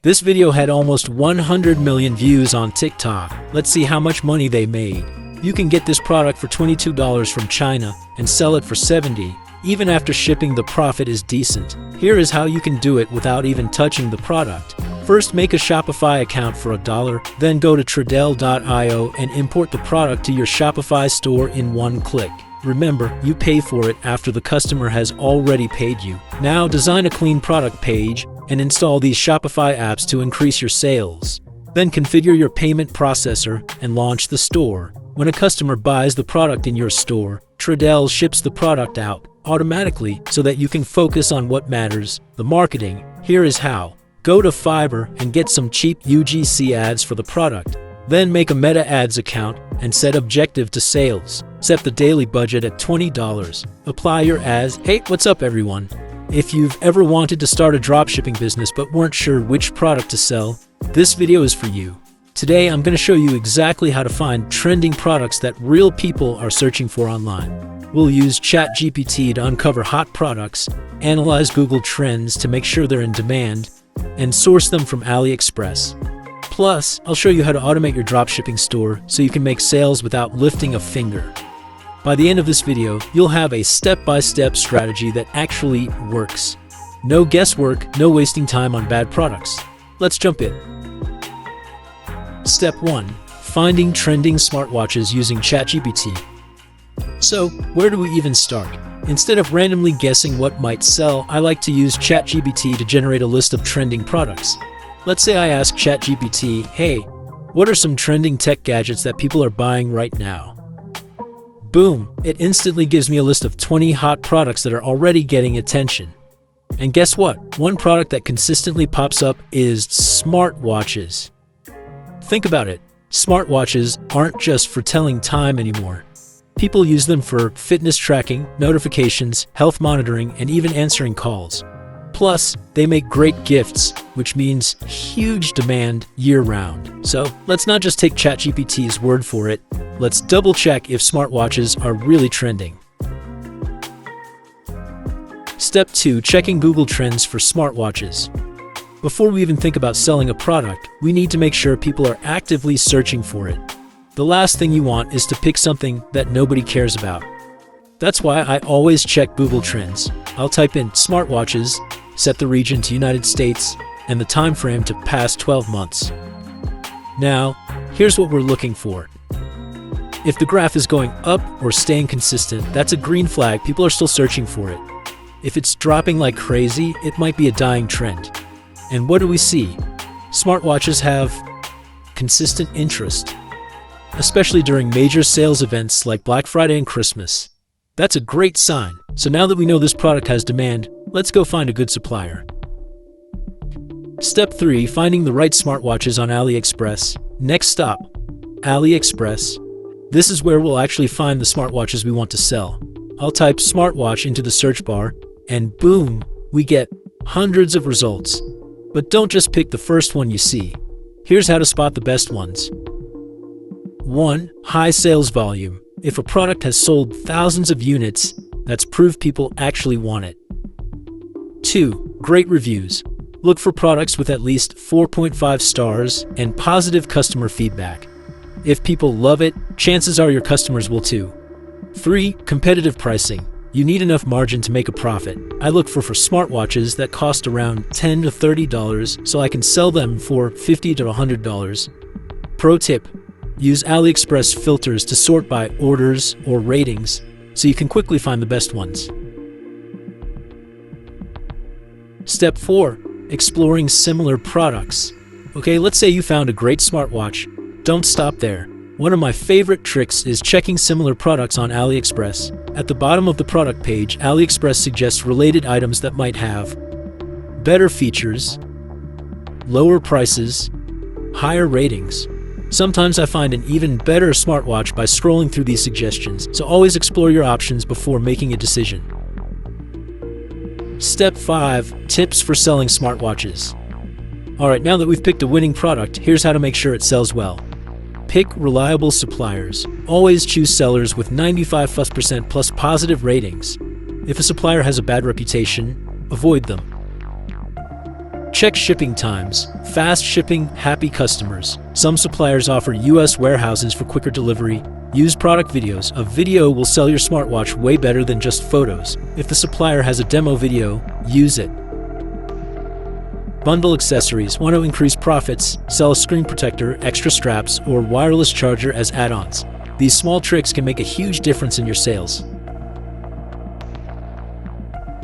This video had almost 100 million views on TikTok. Let's see how much money they made. You can get this product for $22 from China and sell it for $70. Even after shipping, the profit is decent. Here is how you can do it without even touching the product. First, make a Shopify account for $1, then go to Tradell.io and import the product to your Shopify store in one click. Remember, you pay for it after the customer has already paid you. Now, design a clean product page and install these Shopify apps to increase your sales. Then configure your payment processor and launch the store. When a customer buys the product in your store, Tradell ships the product out automatically so that you can focus on what matters, the marketing. Here is how. Go to Fiverr and get some cheap UGC ads for the product. Then make a Meta Ads account and set objective to sales. Set the daily budget at $20. Apply your ads. Hey, what's up everyone? If you've ever wanted to start a dropshipping business but weren't sure which product to sell, this video is for you. Today I'm going to show you exactly how to find trending products that real people are searching for online. We'll use ChatGPT to uncover hot products, analyze Google Trends to make sure they're in demand, and source them from AliExpress. Plus, I'll show you how to automate your dropshipping store so you can make sales without lifting a finger. By the end of this video, you'll have a step-by-step strategy that actually works. No guesswork, no wasting time on bad products. Let's jump in. Step 1. Finding trending smartwatches using ChatGPT. So, where do we even start? Instead of randomly guessing what might sell, I like to use ChatGPT to generate a list of trending products. Let's say I ask ChatGPT, hey, what are some trending tech gadgets that people are buying right now? Boom, it instantly gives me a list of 20 hot products that are already getting attention. And guess what? One product that consistently pops up is smartwatches. Think about it. Smartwatches aren't just for telling time anymore. People use them for fitness tracking, notifications, health monitoring, and even answering calls. Plus, they make great gifts, which means huge demand year-round. So, let's not just take ChatGPT's word for it. Let's double-check if smartwatches are really trending. Step 2. Checking Google Trends for smartwatches. Before we even think about selling a product, we need to make sure people are actively searching for it. The last thing you want is to pick something that nobody cares about. That's why I always check Google Trends. I'll type in smartwatches, set the region to United States, and the time frame to past 12 months. Now, here's what we're looking for. If the graph is going up or staying consistent, that's a green flag. People are still searching for it. If it's dropping like crazy, it might be a dying trend. And what do we see? Smartwatches have consistent interest, especially during major sales events like Black Friday and Christmas. That's a great sign. So now that we know this product has demand, let's go find a good supplier. Step 3. Finding the right smartwatches on AliExpress. Next stop, AliExpress. This is where we'll actually find the smartwatches we want to sell. I'll type smartwatch into the search bar, and boom, we get hundreds of results. But don't just pick the first one you see. Here's how to spot the best ones. 1. High sales volume. If a product has sold thousands of units, that's proof people actually want it. 2. Great reviews. Look for products with at least 4.5 stars and positive customer feedback. If people love it, chances are your customers will too. 3. Competitive pricing. You need enough margin to make a profit. I look for smartwatches that cost around $10 to $30 so I can sell them for $50 to $100. Pro tip. Use AliExpress filters to sort by orders or ratings so you can quickly find the best ones. Step 4. Exploring similar products. Okay, let's say you found a great smartwatch. Don't stop there. One of my favorite tricks is checking similar products on AliExpress. At the bottom of the product page, AliExpress suggests related items that might have better features, lower prices, higher ratings. Sometimes I find an even better smartwatch by scrolling through these suggestions, so always explore your options before making a decision. Step 5. Tips for selling smartwatches. Alright, now that we've picked a winning product, here's how to make sure it sells well. Pick reliable suppliers. Always choose sellers with 95% plus positive ratings. If a supplier has a bad reputation, avoid them. Check shipping times. Fast shipping, happy customers. Some suppliers offer US warehouses for quicker delivery. Use product videos. A video will sell your smartwatch way better than just photos. If the supplier has a demo video, use it. Bundle accessories. Want to increase profits? Sell a screen protector, extra straps, or wireless charger as add-ons. These small tricks can make a huge difference in your sales.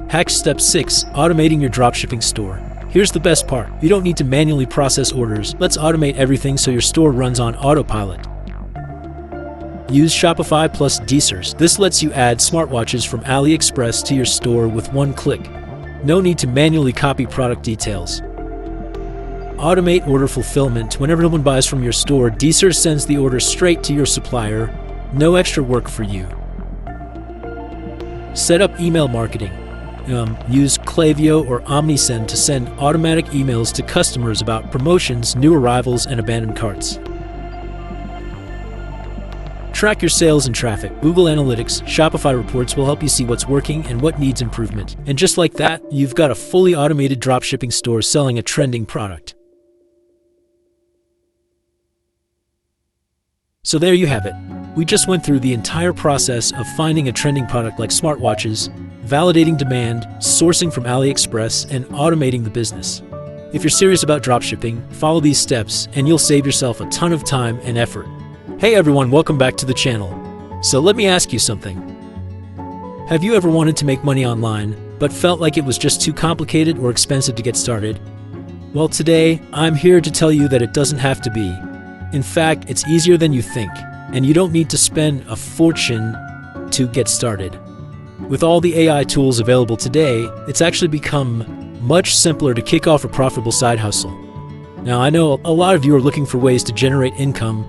Hack Step 6. Automating your dropshipping store. Here's the best part. You don't need to manually process orders. Let's automate everything so your store runs on autopilot. Use Shopify plus Desers. This lets you add smartwatches from AliExpress to your store with one click. No need to manually copy product details. Automate order fulfillment. Whenever someone buys from your store, Desers sends the order straight to your supplier. No extra work for you. Set up email marketing. Use Klaviyo or OmniSend to send automatic emails to customers about promotions, new arrivals, and abandoned carts. Track your sales and traffic. Google Analytics, Shopify reports will help you see what's working and what needs improvement. And just like that, you've got a fully automated dropshipping store selling a trending product. So there you have it. We just went through the entire process of finding a trending product like smartwatches, validating demand, sourcing from AliExpress, and automating the business. If you're serious about dropshipping, follow these steps and you'll save yourself a ton of time and effort. Hey everyone, welcome back to the channel. So let me ask you something. Have you ever wanted to make money online, but felt like it was just too complicated or expensive to get started? Well, today, I'm here to tell you that it doesn't have to be. In fact, it's easier than you think, and you don't need to spend a fortune to get started. With all the AI tools available today, it's actually become much simpler to kick off a profitable side hustle. Now, I know a lot of you are looking for ways to generate income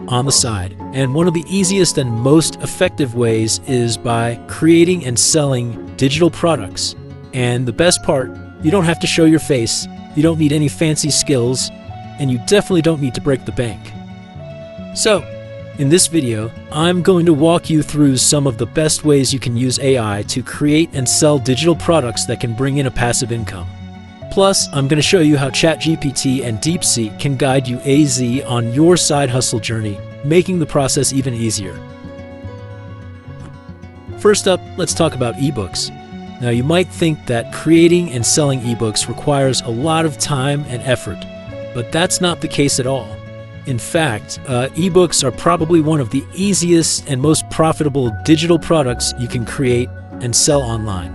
on the side, and one of the easiest and most effective ways is by creating and selling digital products. And the best part, you don't have to show your face, you don't need any fancy skills, and you definitely don't need to break the bank. So, in this video, I'm going to walk you through some of the best ways you can use AI to create and sell digital products that can bring in a passive income. Plus, I'm going to show you how ChatGPT and DeepSeek can guide you AZ on your side hustle journey, making the process even easier. First up, let's talk about ebooks. Now, you might think that creating and selling ebooks requires a lot of time and effort, but that's not the case at all. In fact, ebooks are probably one of the easiest and most profitable digital products you can create and sell online.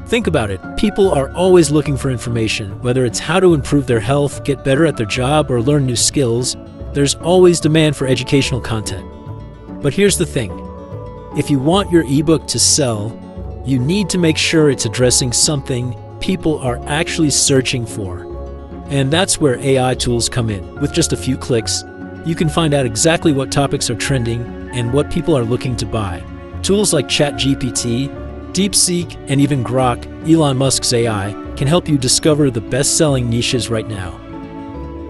Think about it. People are always looking for information, whether it's how to improve their health, get better at their job, or learn new skills. There's always demand for educational content. But here's the thing. If you want your ebook to sell, you need to make sure it's addressing something people are actually searching for. And that's where AI tools come in. With just a few clicks, you can find out exactly what topics are trending and what people are looking to buy. Tools like ChatGPT, DeepSeek, and even Grok, Elon Musk's AI, can help you discover the best-selling niches right now.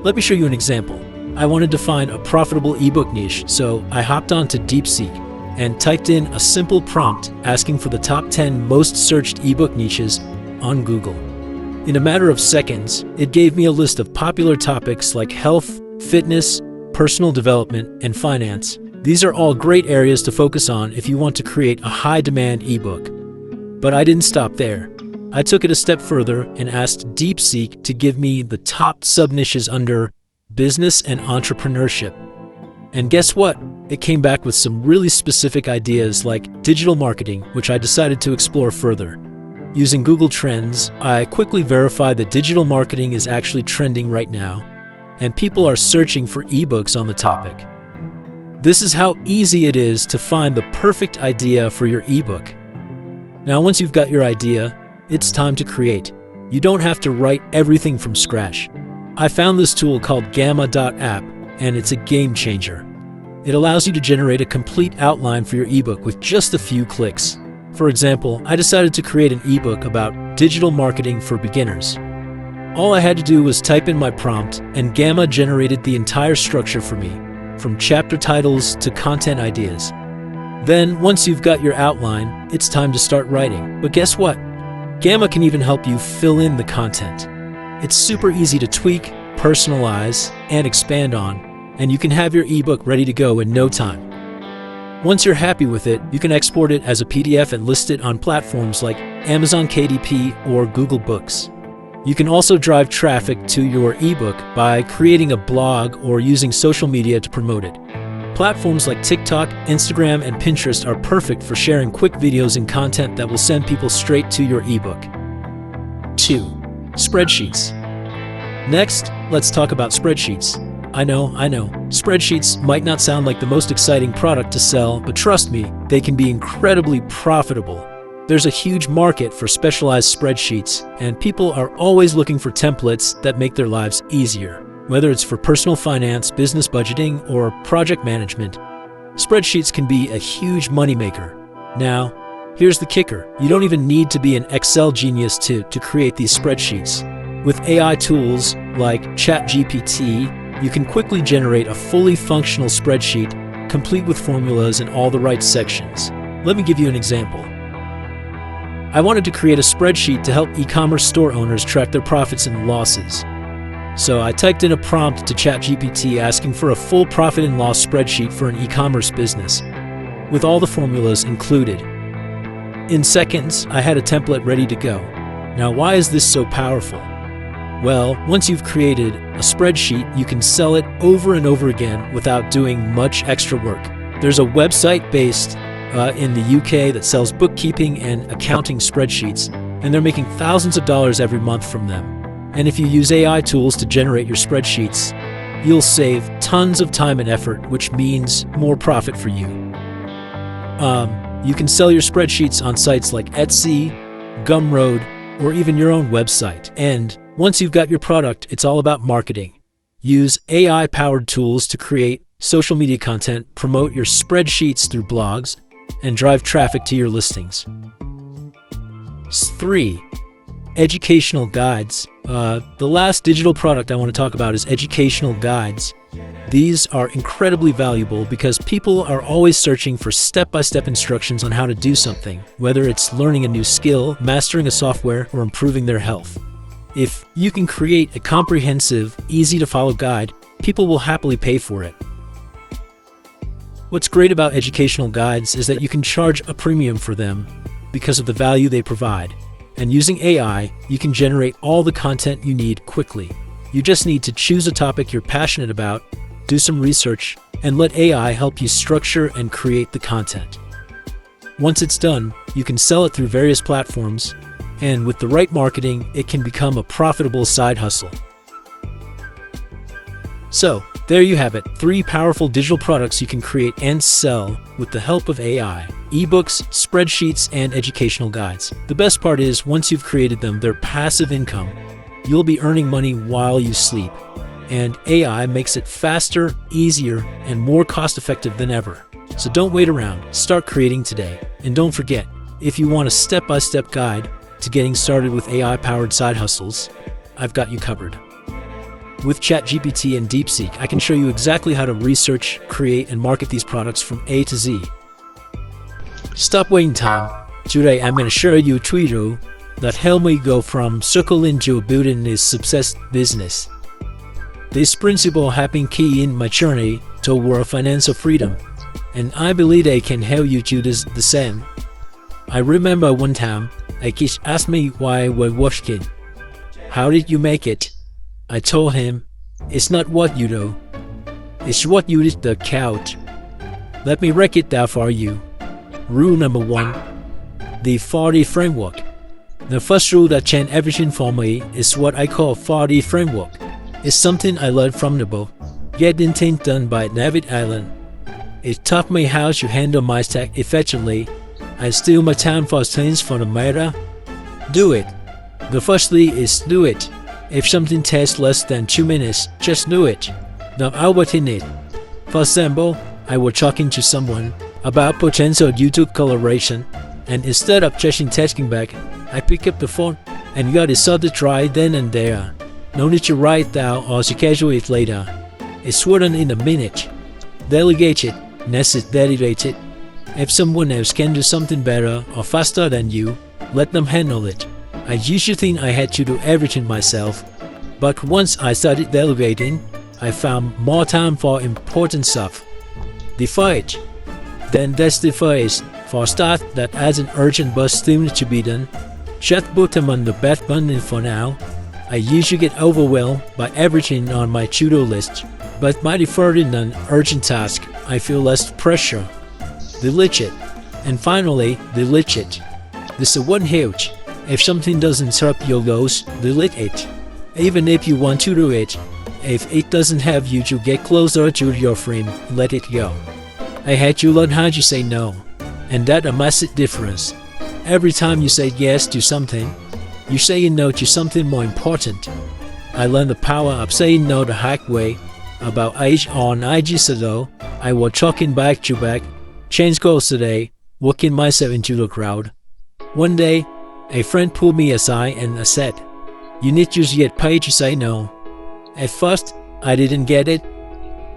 Let me show you an example. I wanted to find a profitable ebook niche, so I hopped onto DeepSeek and typed in a simple prompt asking for the top 10 most searched ebook niches on Google. In a matter of seconds, it gave me a list of popular topics like health, fitness, personal development, and finance. These are all great areas to focus on if you want to create a high-demand ebook. But I didn't stop there. I took it a step further and asked DeepSeek to give me the top sub-niches under business and entrepreneurship. And guess what? It came back with some really specific ideas like digital marketing, which I decided to explore further. Using Google Trends, I quickly verified that digital marketing is actually trending right now, and people are searching for ebooks on the topic. This is how easy it is to find the perfect idea for your ebook. Now, once you've got your idea, it's time to create. You don't have to write everything from scratch. I found this tool called Gamma.app, and it's a game changer. It allows you to generate a complete outline for your ebook with just a few clicks. For example, I decided to create an ebook about digital marketing for beginners. All I had to do was type in my prompt, and Gamma generated the entire structure for me, from chapter titles to content ideas. Then, once you've got your outline, it's time to start writing. But guess what? Gamma can even help you fill in the content. It's super easy to tweak, personalize, and expand on, and you can have your ebook ready to go in no time. Once you're happy with it, you can export it as a PDF and list it on platforms like Amazon KDP or Google Books. You can also drive traffic to your ebook by creating a blog or using social media to promote it. Platforms like TikTok, Instagram, and Pinterest are perfect for sharing quick videos and content that will send people straight to your ebook. 2. Spreadsheets. Next, let's talk about spreadsheets. I know. Spreadsheets might not sound like the most exciting product to sell, but trust me, they can be incredibly profitable. There's a huge market for specialized spreadsheets, and people are always looking for templates that make their lives easier. Whether it's for personal finance, business budgeting, or project management, spreadsheets can be a huge moneymaker. Now, here's the kicker. You don't even need to be an Excel genius to create these spreadsheets. With AI tools like ChatGPT, you can quickly generate a fully functional spreadsheet, complete with formulas in all the right sections. Let me give you an example. I wanted to create a spreadsheet to help e-commerce store owners track their profits and losses. So I typed in a prompt to ChatGPT asking for a full profit and loss spreadsheet for an e-commerce business, with all the formulas included. In seconds, I had a template ready to go. Now, why is this so powerful? Well, once you've created a spreadsheet, you can sell it over and over again without doing much extra work. There's a website based in the UK that sells bookkeeping and accounting spreadsheets, and they're making thousands of dollars every month from them. And if you use AI tools to generate your spreadsheets, you'll save tons of time and effort, which means more profit for you. You can sell your spreadsheets on sites like Etsy, Gumroad, or even your own website. And once you've got your product, it's all about marketing. Use AI-powered tools to create social media content, promote your spreadsheets through blogs, and drive traffic to your listings. 3. Educational guides. The last digital product I want to talk about is educational guides. These are incredibly valuable because people are always searching for step-by-step instructions on how to do something, whether it's learning a new skill, mastering a software, or improving their health. If you can create a comprehensive, easy-to-follow guide, people will happily pay for it. What's great about educational guides is that you can charge a premium for them because of the value they provide. And using AI, you can generate all the content you need quickly. You just need to choose a topic you're passionate about, do some research, and let AI help you structure and create the content. Once it's done, you can sell it through various platforms, and with the right marketing, it can become a profitable side hustle. So, there you have it, 3 powerful digital products you can create and sell with the help of AI: ebooks, spreadsheets, and educational guides. The best part is, once you've created them, they're passive income. You'll be earning money while you sleep. And AI makes it faster, easier, and more cost-effective than ever. So don't wait around, start creating today. And don't forget, if you want a step-by-step guide to getting started with AI-powered side hustles, I've got you covered. With ChatGPT and DeepSeek, I can show you exactly how to research, create, and market these products from A to Z. Stop waiting time. Today, I'm going to show you a tutorial that helped me go from circle into building a success business. This principle has been key in my journey toward financial freedom, and I believe they can help you do the same. I remember one time, a kid asked me why I was working. How did you make it? I told him, it's not what you do, it's what you did the count. Let me break it down for you. Rule number 1, the 4D framework. The first rule that changed everything for me is what I call 4D framework. It's something I learned from the book Getting Things Done by David Allen. It taught me how to handle my stack effectively. I steal my time for things for the matter. Do it. The first thing is do it. If something takes less than 2 minutes, just do it. Don't overthink it. For example, I was talking to someone about potential YouTube collaboration, and instead of just texting back, I picked up the phone and got it sorted right then and there. No need to write down or schedule it later. It's written in a minute. Delegate it. Next is delegate it. If someone else can do something better or faster than you, let them handle it. I used to think I had to do everything myself, but once I started delegating, I found more time for important stuff. The fight. Then that's the phase. For start, that as an urgent but still to be done. Just put them on the back burner for now. I usually get overwhelmed by everything on my to-do list, but by deferring an urgent task, I feel less pressure. Delete it. And finally, delete it. This is one huge. If something doesn't interrupt your goals, delete it. Even if you want to do it, if it doesn't have you to get closer to your frame, let it go. I had to learn how to say no, and that's a massive difference. Every time you say yes to something, you're saying no to something more important. I learned the power of saying no the hard way. About age on IG ago, I was talking back to back, change goals today, working myself into the crowd. One day, a friend pulled me aside and said, "You need to get paid to say no." At first, I didn't get it,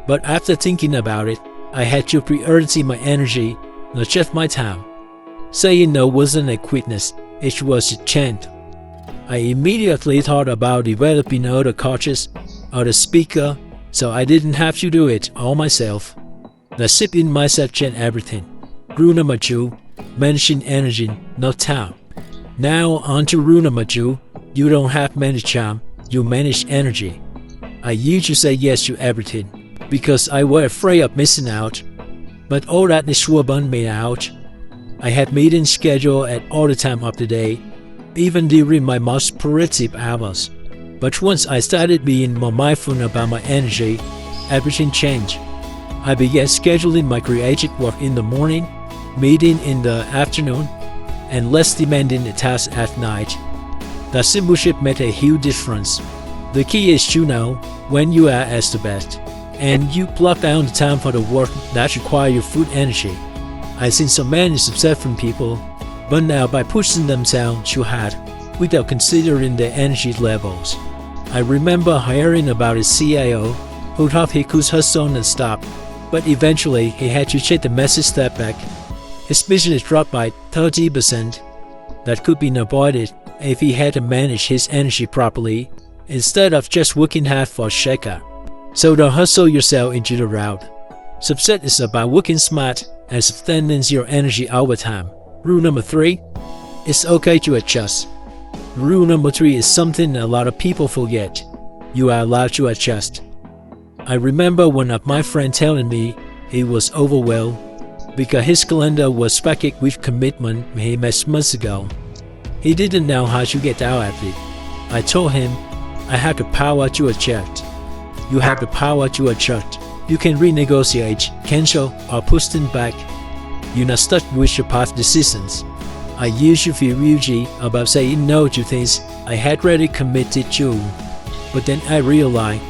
but after thinking about it, I had to prioritize my energy, not just my time. Saying no wasn't a quickness, it was a chant. I immediately thought about developing other coaches or the speaker, so I didn't have to do it all myself. The sip in myself changed everything. Rule number 2, managing energy, not time. Now on to rule number 2, you don't have manage time, you manage energy. I used to say yes to everything, because I was afraid of missing out, but all that is sure burned me out. I had meetings scheduled at all the time of the day, even during my most productive hours. But once I started being more mindful about my energy, everything changed. I began scheduling my creative work in the morning, meeting in the afternoon, and less demanding tasks at night. That simple shift made a huge difference. The key is to know when you are at the best, and you block down the time for the work that requires your full energy. I've seen so many successful people burn out by pushing themselves too hard without considering their energy levels. I remember hearing about a CIO who thought he could hustle non-stop, but eventually he had to take the massive step back. His business dropped by 30%. That could be avoided if he had to manage his energy properly, instead of just working hard for a shaker. So don't hustle yourself into the route. Success is about working smart and sustaining your energy over time. Rule number 3, it's okay to adjust. Rule number 3 is something a lot of people forget. You are allowed to adjust. I remember one of my friends telling me he was overwhelmed because his calendar was packed with commitment he made months ago. He didn't know how to get out of it. I told him, I have the power to adjust. You have the power to adjust. You can renegotiate, cancel, or push things back. You're not stuck with your past decisions. I used to feel guilty about saying no to things I had already committed to. But then I realized,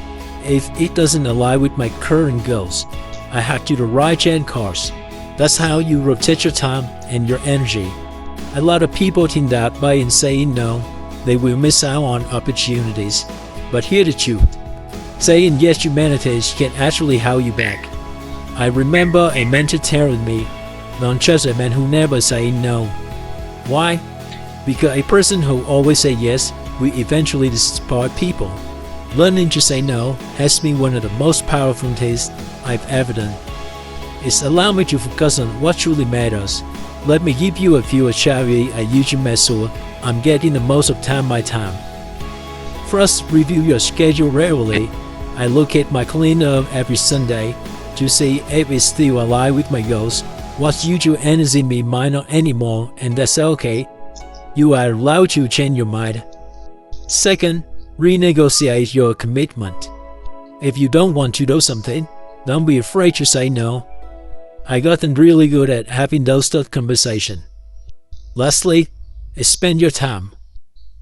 if it doesn't align with my current goals, I have to do the right change course. That's how you rotate your time and your energy. A lot of people think that by saying no, they will miss out on opportunities. But here's the truth. Saying yes to many things can actually hold you back. I remember a mentor telling me, don't trust a man who never say no. Why? Because a person who always say yes will eventually disappoint people. Learning to say no has been one of the most powerful things I've ever done. It's allowed me to focus on what truly matters. Let me give you a few strategies I use to make sure I'm getting the most of my time. First, review your schedule regularly. I look at my calendar every Sunday to see if it's still aligned with my goals. What's usually energy me might not anymore, and that's okay. You are allowed to change your mind. Second, renegotiate your commitment. If you don't want to do something, don't be afraid to say no. I gotten really good at having those tough conversations. Lastly, spend your time.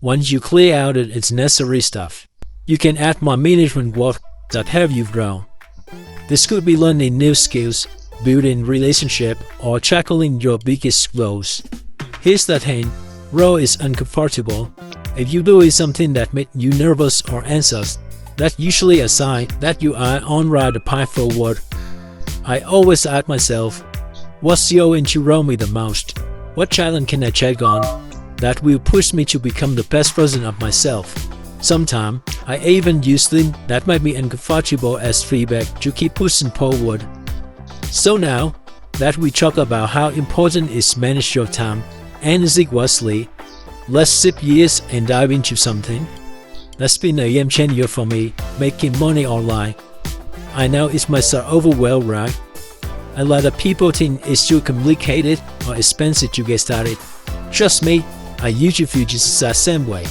Once you clear out its necessary stuff, you can add more management work that help you grow. This could be learning new skills, building relationship, or tackling your biggest goals. Here's the thing, role is uncomfortable. If you're doing something that makes you nervous or anxious, that's usually a sign that you are on the path forward. I always ask myself, what's going to roll me the most? What challenge can I check on? that will push me to become the best version of myself. Sometimes, I even use things that make me uncomfortable as feedback to keep pushing forward. So now that we talk about how important it is to manage your time and energy wisely, let's shift gears and dive into something that's been a game changer for me, making money online. I know it might sound overwhelming, right? A lot of people think it's too complicated or expensive to get started. Trust me, I usually feel just the same way.